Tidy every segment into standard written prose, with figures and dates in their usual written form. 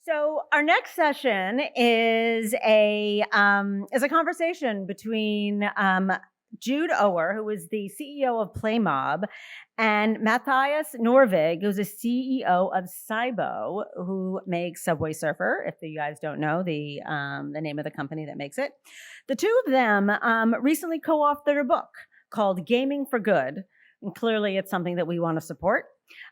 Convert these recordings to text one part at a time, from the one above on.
So our next session is a conversation between Jude Ower, who is the CEO of Playmob, and Mathias Norvig, who's the CEO of SYBO, who makes Subway Surfer. If you guys don't know the name of the company that makes it, the two of them recently co-authored a book called Gaming for Good, and clearly it's something that we want to support.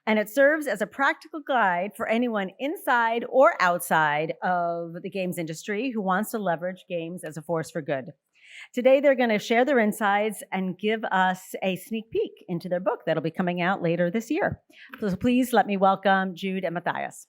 And it serves as a practical guide for anyone inside or outside of the games industry who wants to leverage games as a force for good. Today, they're going to share their insights and give us a sneak peek into their book that'll be coming out later this year. So please let me welcome Jude and Mathias.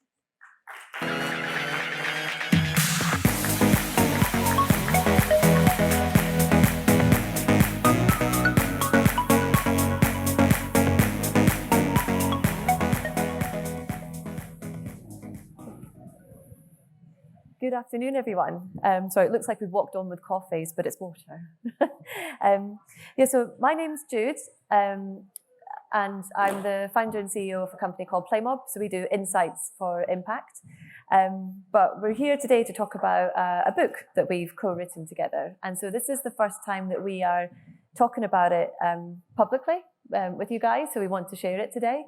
Good afternoon, everyone. Sorry, it looks like we've walked on with coffees, but it's water. So my name's Jude, and I'm the founder and CEO of a company called Playmob. So we do insights for impact. But we're here today to talk about a book that we've co-written together. And so this is the first time that we are talking about it publicly with you guys. So we want to share it today.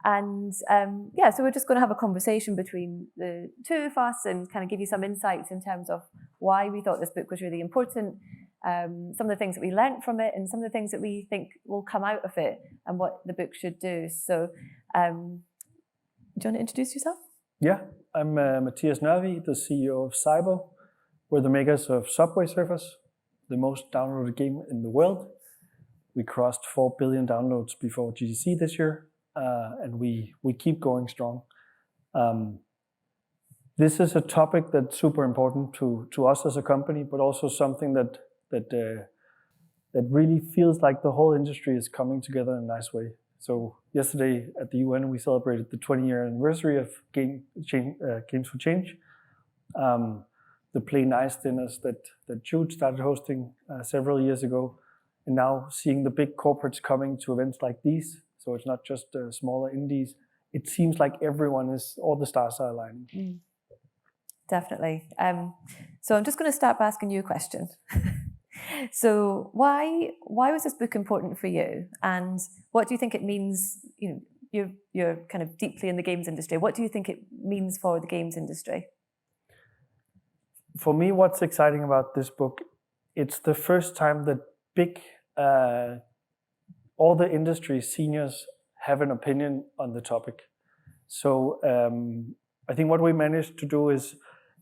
And so we're just going to have a conversation between the two of us and kind of give you some insights in terms of why we thought this book was really important, some of the things that we learnt from it, and some of the things that we think will come out of it and what the book should do. So do you want to introduce yourself? Yeah, I'm Mathias Norvig, the CEO of SYBO. We're the makers of Subway Surfers, the most downloaded game in the world. We crossed 4 billion downloads before GDC this year. And we keep going strong. This is a topic that's super important to us as a company, but also something that really feels like the whole industry is coming together in a nice way. So yesterday at the UN, we celebrated the 20-year anniversary of Games for Change. The Play Nice dinners that Jude started hosting several years ago, and now seeing the big corporates coming to events like these. So it's not just smaller indies. It seems like all the stars are aligning. Definitely. So I'm just going to start by asking you a question. So why was this book important for you? And what do you think it means? You know, you're kind of deeply in the games industry. What do you think it means for the games industry? For me, what's exciting about this book, it's the first time that big all the industry seniors have an opinion on the topic. So I think what we managed to do is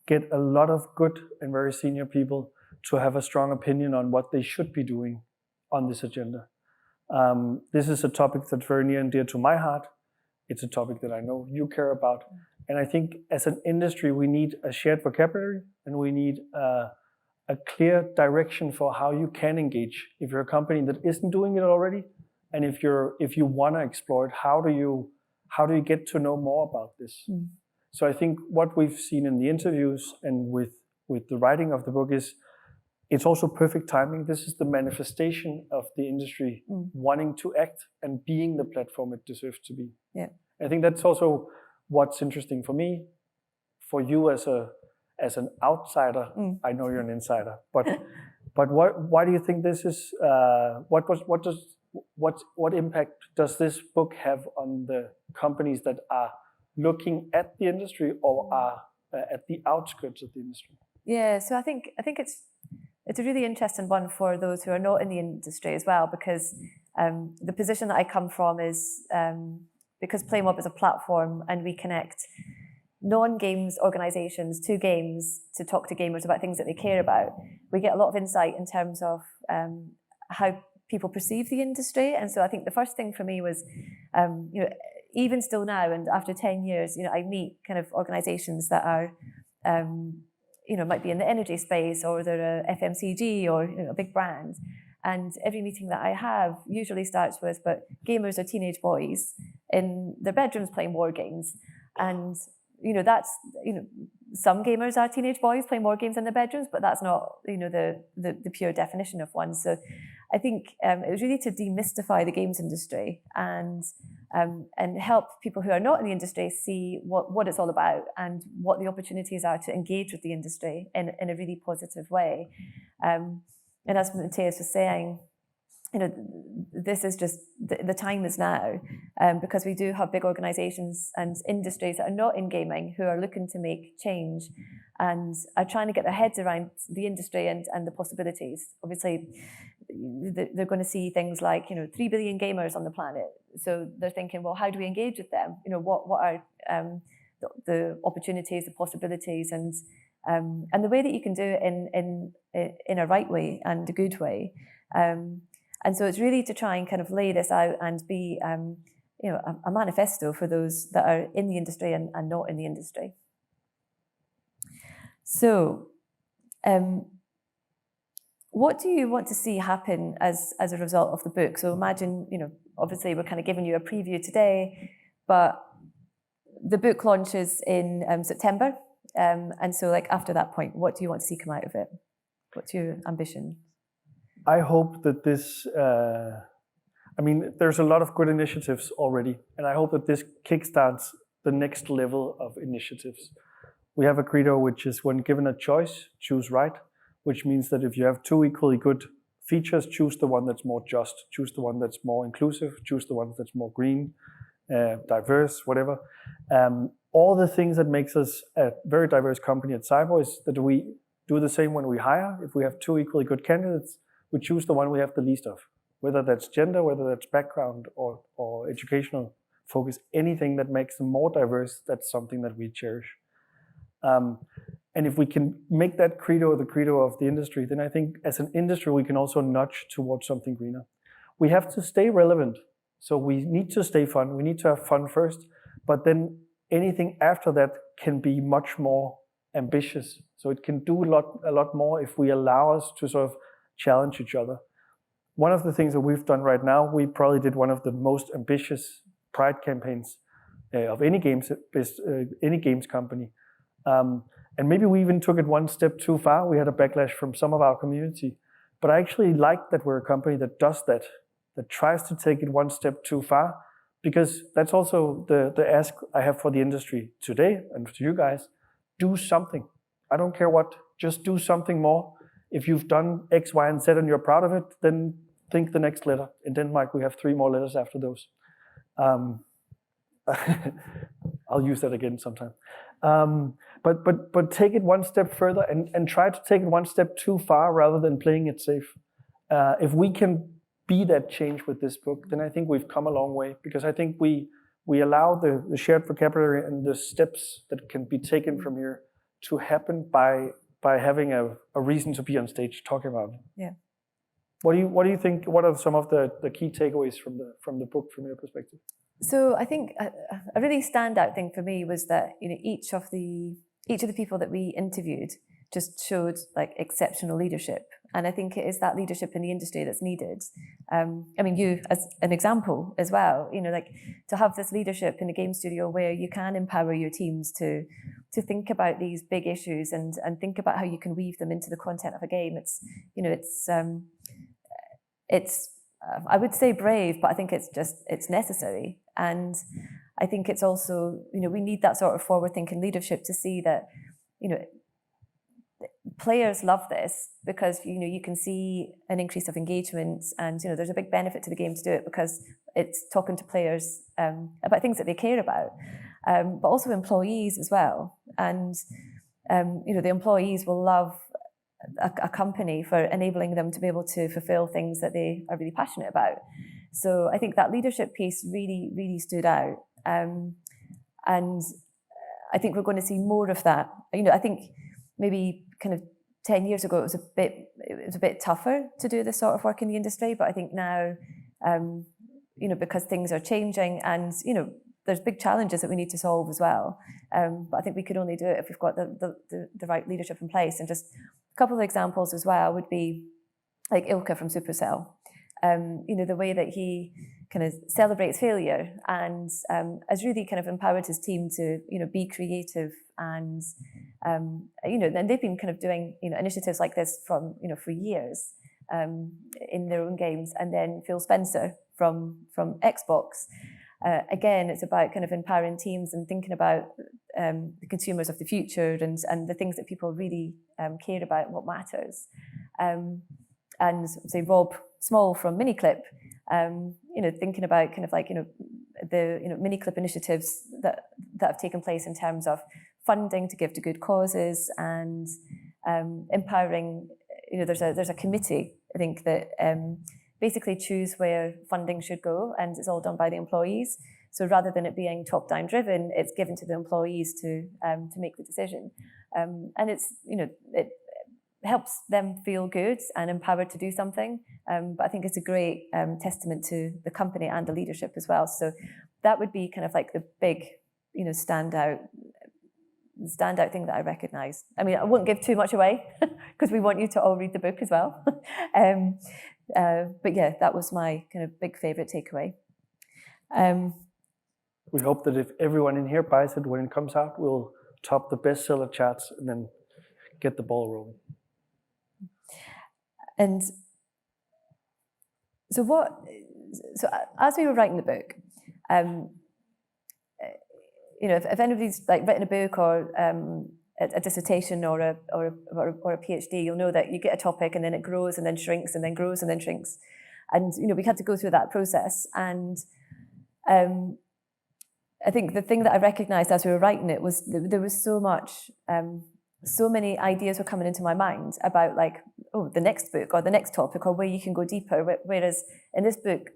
get a lot of good and very senior people to have a strong opinion on what they should be doing on this agenda. This is a topic that's very near and dear to my heart. It's a topic that I know you care about. And I think as an industry, we need a shared vocabulary, and we need a clear direction for how you can engage. If you're a company that isn't doing it already, and if you want to explore it, how do you get to know more about this? So I think what we've seen in the interviews and with the writing of the book is it's also perfect timing. This is the manifestation of the industry wanting to act and being the platform it deserves to be. Yeah, I think that's also what's interesting for me, for you as an outsider. I know you're an insider, but why do you think this is? What impact does this book have on the companies that are looking at the industry or are at the outskirts of the industry? Yeah, so I think it's a really interesting one for those who are not in the industry as well, because the position that I come from is because Playmob is a platform and we connect non-games organizations to games to talk to gamers about things that they care about. We get a lot of insight in terms of how people perceive the industry. And so I think the first thing for me was, even still now and after 10 years, I meet kind of organizations that are, might be in the energy space, or they're a FMCG or a big brand. And every meeting that I have usually starts with, but gamers are teenage boys in their bedrooms playing war games. And, some gamers are teenage boys playing war games in their bedrooms, but that's not, the pure definition of one. So I think it was really to demystify the games industry and help people who are not in the industry see what it's all about and what the opportunities are to engage with the industry in a really positive way. And as Mathias was saying, this is just the time is now, because we do have big organisations and industries that are not in gaming who are looking to make change and are trying to get their heads around the industry and the possibilities. Obviously, they're going to see things like 3 billion gamers on the planet, so they're thinking, well, how do we engage with them? What are the opportunities, the possibilities, and the way that you can do it in a right way and a good way. And so it's really to try and kind of lay this out and be, a manifesto for those that are in the industry and not in the industry. So, what do you want to see happen as a result of the book? So imagine, obviously we're kind of giving you a preview today, but the book launches in September. And so after that point, what do you want to see come out of it? What's your ambition? I hope that this, there's a lot of good initiatives already, and I hope that this kickstarts the next level of initiatives. We have a credo which is, when given a choice, choose right, which means that if you have two equally good features, choose the one that's more just, choose the one that's more inclusive, choose the one that's more green, diverse, whatever. All the things that makes us a very diverse company at SYBO is that we do the same when we hire. If we have two equally good candidates, we choose the one we have the least of, whether that's gender, whether that's background or educational focus, anything that makes them more diverse, that's something that we cherish. And if we can make that credo the credo of the industry, then I think as an industry, we can also nudge towards something greener. We have to stay relevant. So we need to stay fun. We need to have fun first, but then anything after that can be much more ambitious. So it can do a lot more if we allow us to sort of challenge each other. One of the things that we've done right now, we probably did one of the most ambitious Pride campaigns of any games company. And maybe we even took it one step too far. We had a backlash from some of our community. But I actually like that we're a company that does that tries to take it one step too far, because that's also the ask I have for the industry today and to you guys. Do something. I don't care what, just do something more. If you've done X, Y, and Z and you're proud of it, then think the next letter. In Denmark, we have 3 more letters after those. I'll use that again sometime. But take it one step further and try to take it one step too far rather than playing it safe. If we can be that change with this book, then I think we've come a long way, because I think we allow the shared vocabulary and the steps that can be taken from here to happen by having a reason to be on stage talking about it. Yeah. What do you think? What are some of the key takeaways from the book from your perspective? So I think a really standout thing for me was that each of the people that we interviewed just showed exceptional leadership, and I think it is that leadership in the industry that's needed. You as an example as well. To have this leadership in a game studio where you can empower your teams to think about these big issues and think about how you can weave them into the content of a game. It's I would say brave, but I think it's necessary. And I think it's also, we need that sort of forward-thinking leadership to see that, players love this because, you can see an increase of engagement and, there's a big benefit to the game to do it because it's talking to players about things that they care about, but also employees as well. And, the employees will love a company for enabling them to be able to fulfill things that they are really passionate about. So I think that leadership piece really, really stood out. And I think we're going to see more of that. I think maybe kind of 10 years ago, it was a bit tougher to do this sort of work in the industry. But I think now, because things are changing and, there's big challenges that we need to solve as well. But I think we could only do it if we've got the right leadership in place. And just a couple of examples as well would be like Ilka from Supercell. The way that he kind of celebrates failure and has really kind of empowered his team to, be creative and, and they've been kind of doing, initiatives like this from, for years. in their own games, and then Phil Spencer from Xbox. Again, it's about kind of empowering teams and thinking about the consumers of the future and the things that people really care about and what matters. And say Rob Small from Miniclip, thinking about kind of like, the Miniclip initiatives that have taken place in terms of funding to give to good causes and empowering. There's a committee, I think, that basically choose where funding should go, and it's all done by the employees. So rather than it being top-down driven, it's given to the employees to make the decision, and it's it helps them feel good and empowered to do something. But I think it's a great testament to the company and the leadership as well. So that would be kind of like the big, standout thing that I recognise. I mean, I won't give too much away because we want you to all read the book as well. But yeah, that was my kind of big favourite takeaway. We hope that if everyone in here buys it when it comes out, we'll top the bestseller charts and then get the ball rolling. And so as we were writing the book, if anybody's like written a book or a dissertation or a PhD, you'll know that you get a topic and then it grows and then shrinks and then grows and then shrinks. And, we had to go through that process. And I think the thing that I recognized as we were writing it was there was so much, so many ideas were coming into my mind about like, the next book or the next topic or where you can go deeper. Whereas in this book,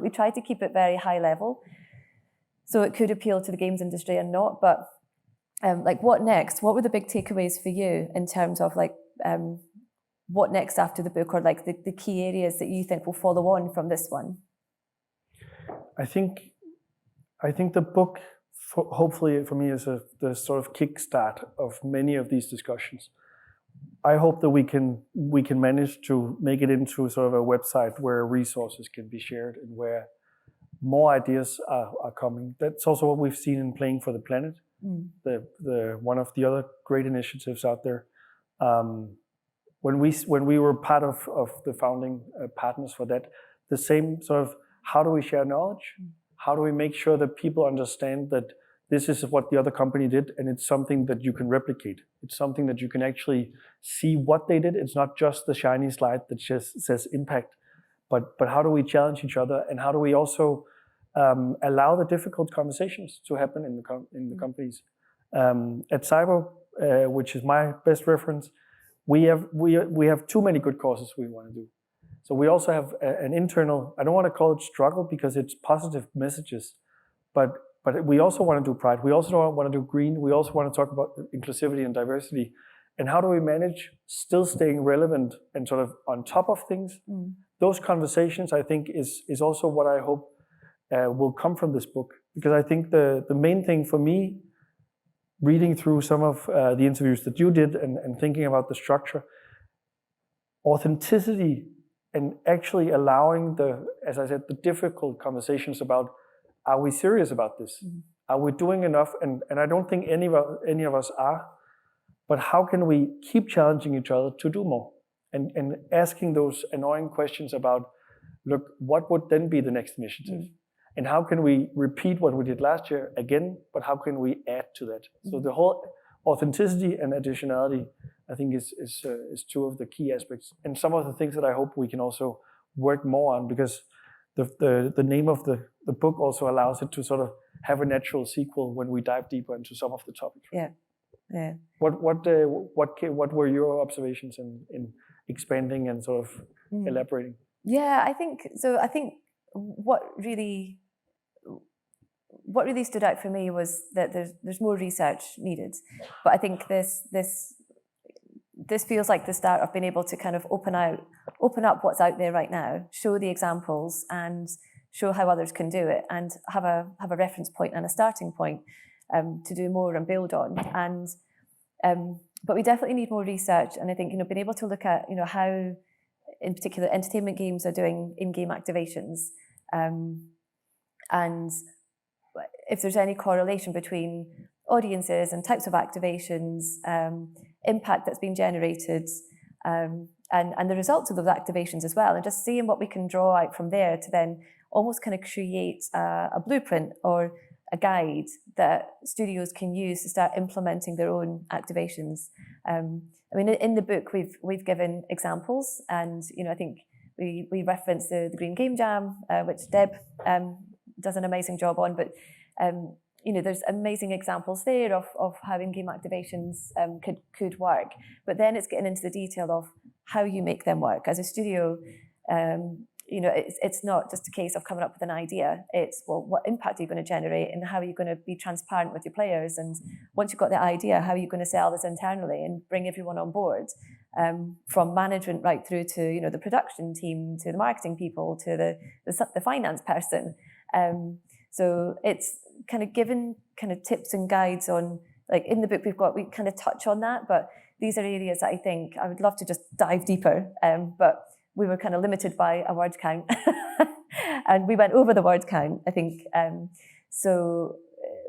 we tried to keep it very high level. So it could appeal to the games industry and not, but like what next? What were the big takeaways for you in terms of like what next after the book, or like the key areas that you think will follow on from this one? I think the book, hopefully for me, is the sort of kickstart of many of these discussions. I hope that we can manage to make it into sort of a website where resources can be shared and where more ideas are coming. That's also what we've seen in Playing for the Planet, the one of the other great initiatives out there. When we were part of the founding partners for that, the same sort of, how do we share knowledge? How do we make sure that people understand that this is what the other company did, and it's something that you can replicate. It's something that you can actually see what they did. It's not just the shiny slide that just says impact, but how do we challenge each other, and how do we also allow the difficult conversations to happen in the companies? At SYBO, which is my best reference, we have too many good causes we want to do. So we also have an internal, I don't want to call it struggle because it's positive messages, but we also want to do pride. We also want to do green. We also want to talk about inclusivity and diversity. And how do we manage still staying relevant and sort of on top of things? Those conversations, I think, is also what I hope will come from this book. Because I think the main thing for me, reading through some of the interviews that you did and thinking about the structure, authenticity and actually allowing as I said, the difficult conversations about, are we serious about this? Are we doing enough? And I don't think any of us are, but how can we keep challenging each other to do more? And asking those annoying questions about, look, what would then be the next initiative? And how can we repeat what we did last year again, but how can we add to that? So the whole authenticity and additionality, I think, is two of the key aspects. And some of the things that I hope we can also work more on, because the name of the book also allows it to sort of have a natural sequel when we dive deeper into some of the topics. Yeah. What were your observations in expanding and sort of elaborating? Yeah, I think so. I think what really stood out for me was that there's more research needed. But I think this feels like the start of being able to kind of open up what's out there right now, show the examples and show how others can do it, and have a reference point and a starting point to do more and build on. And but we definitely need more research. And I think being able to look at how, in particular, entertainment games are doing in-game activations, and if there's any correlation between audiences and types of activations, impact that's been generated, and the results of those activations as well, and just seeing what we can draw out from there to then almost kind of create a blueprint or a guide that studios can use to start implementing their own activations. I mean, in the book, we've given examples, and I think we reference the Green Game Jam, which Deb does an amazing job on. But there's amazing examples there of how in-game activations could work. But then it's getting into the detail of how you make them work as a studio. It's not just a case of coming up with an idea. It's, well, what impact are you going to generate, and how are you going to be transparent with your players? And once you've got the idea, how are you going to sell this internally and bring everyone on board, from management right through to the production team, to the marketing people, to the finance person. So it's kind of given kind of tips and guides on, like in the book we kind of touch on that, but these are areas that I think I would love to just dive deeper. But we were kind of limited by a word count, and we went over the word count, I think.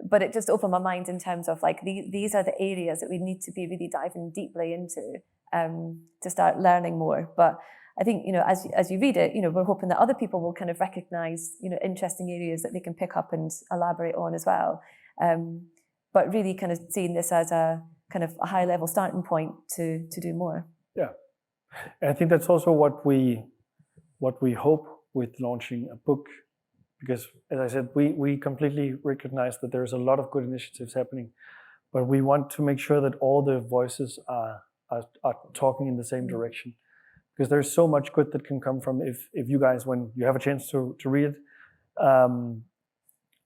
But it just opened my mind in terms of like these are the areas that we need to be really diving deeply into to start learning more. But I think as you read it, we're hoping that other people will kind of recognise interesting areas that they can pick up and elaborate on as well. But really kind of seeing this as a kind of a high level starting point to do more. Yeah. And I think that's also what we hope with launching a book, because as I said, we completely recognize that there's a lot of good initiatives happening, but we want to make sure that all the voices are talking in the same direction, because there's so much good that can come from if you guys, when you have a chance to read it,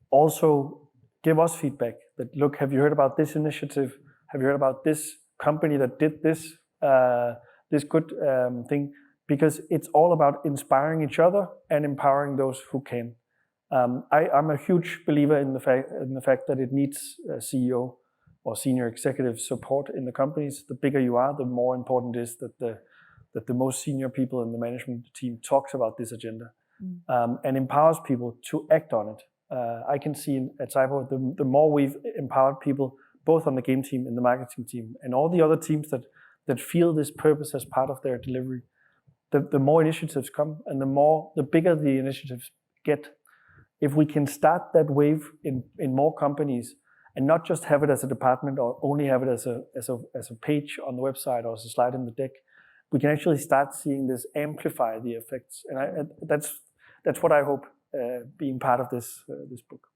also give us feedback that, look, have you heard about this initiative? Have you heard about this company that did this this good thing? Because it's all about inspiring each other and empowering those who can. I'm a huge believer in the fact that it needs a CEO or senior executive support in the companies. The bigger you are, the more important it is that the most senior people in the management team talks about this agenda and empowers people to act on it. I can see at SYBO, the more we've empowered people, both on the game team and the marketing team and all the other teams that feel this purpose as part of their delivery, the more initiatives come, and the bigger the initiatives get. If we can start that wave in more companies and not just have it as a department or only have it as a page on the website or as a slide in the deck, we can actually start seeing this amplify the effects. And that's what I hope being part of this book.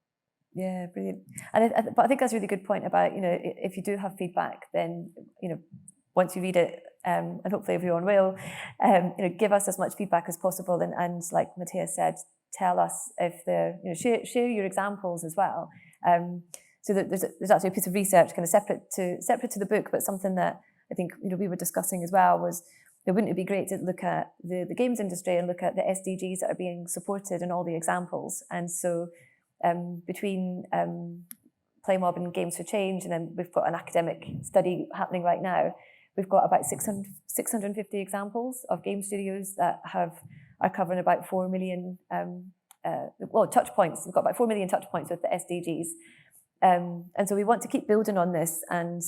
Yeah, brilliant. And but I think that's a really good point about, if you do have feedback, then, once you read it, and hopefully everyone will, give us as much feedback as possible. And like Mathias said, tell us if they're, share your examples as well. So that there's actually a piece of research kind of separate to the book, but something that I think, we were discussing as well was, wouldn't it be great to look at the games industry and look at the SDGs that are being supported and all the examples? And so between Playmob and Games for Change, and then we've got an academic study happening right now, we've got about 650 examples of game studios that are covering about 4 million touch points. We've got about 4 million touch points with the SDGs. And so we want to keep building on this, and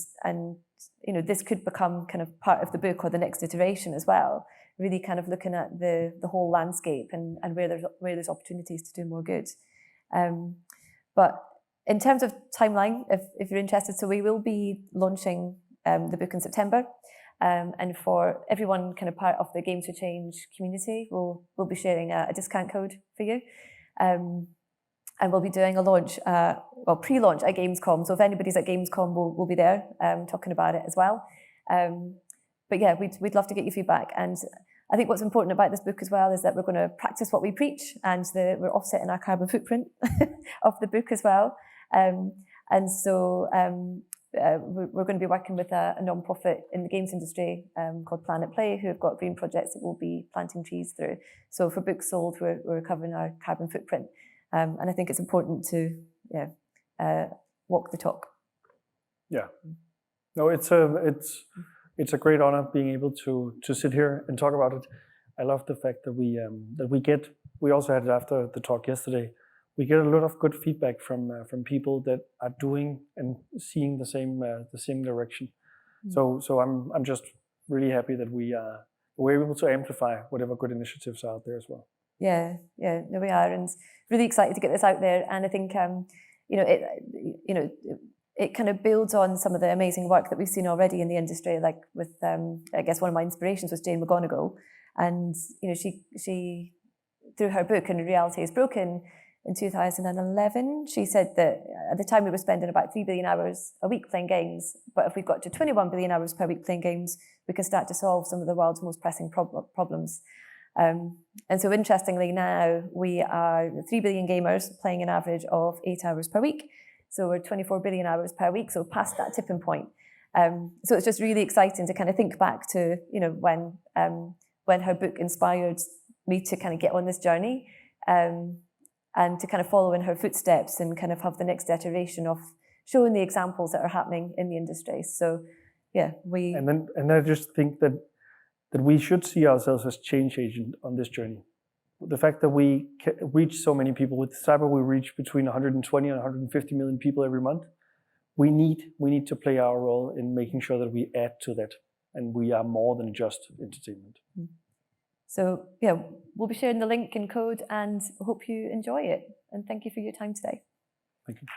this could become kind of part of the book or the next iteration as well, really kind of looking at the whole landscape and where there's opportunities to do more good. But in terms of timeline, if you're interested, so we will be launching the book in September, and for everyone kind of part of the Games for Change community, we'll be sharing a discount code for you, and we'll be doing a launch, pre-launch at Gamescom. So if anybody's at Gamescom, we'll be there talking about it as well. But yeah, we'd love to get your feedback. And I think what's important about this book as well is that we're going to practice what we preach, and we're offsetting our carbon footprint of the book as well. And so we're going to be working with a non-profit in the games industry called Planet Play, who have got green projects that we'll be planting trees through. So for books sold, we're covering our carbon footprint. And I think it's important to walk the talk. Yeah. No, it's a great honor being able to sit here and talk about it. I love the fact that we also had it after the talk yesterday. We get a lot of good feedback from people that are doing and seeing the same direction. So I'm just really happy that we're able to amplify whatever good initiatives are out there as well. Yeah, no, we are, and really excited to get this out there. And I think, it kind of builds on some of the amazing work that we've seen already in the industry. Like with, I guess one of my inspirations was Jane McGonigal, and she through her book "And Reality Is Broken" in 2011, she said that at the time we were spending about 3 billion hours a week playing games, but if we got to 21 billion hours per week playing games, we can start to solve some of the world's most pressing problems. And so interestingly now, we are 3 billion gamers playing an average of 8 hours per week. So we're 24 billion hours per week, so past that tipping point. So it's just really exciting to kind of think back to, when her book inspired me to kind of get on this journey, and to kind of follow in her footsteps and kind of have the next iteration of showing the examples that are happening in the industry. So yeah, And I just think that we should see ourselves as change agent on this journey. The fact that we reach so many people with SYBO, we reach between 120 and 150 million people every month. We need to play our role in making sure that we add to that, and we are more than just entertainment. So yeah, we'll be sharing the link and code, and hope you enjoy it. And thank you for your time today. Thank you.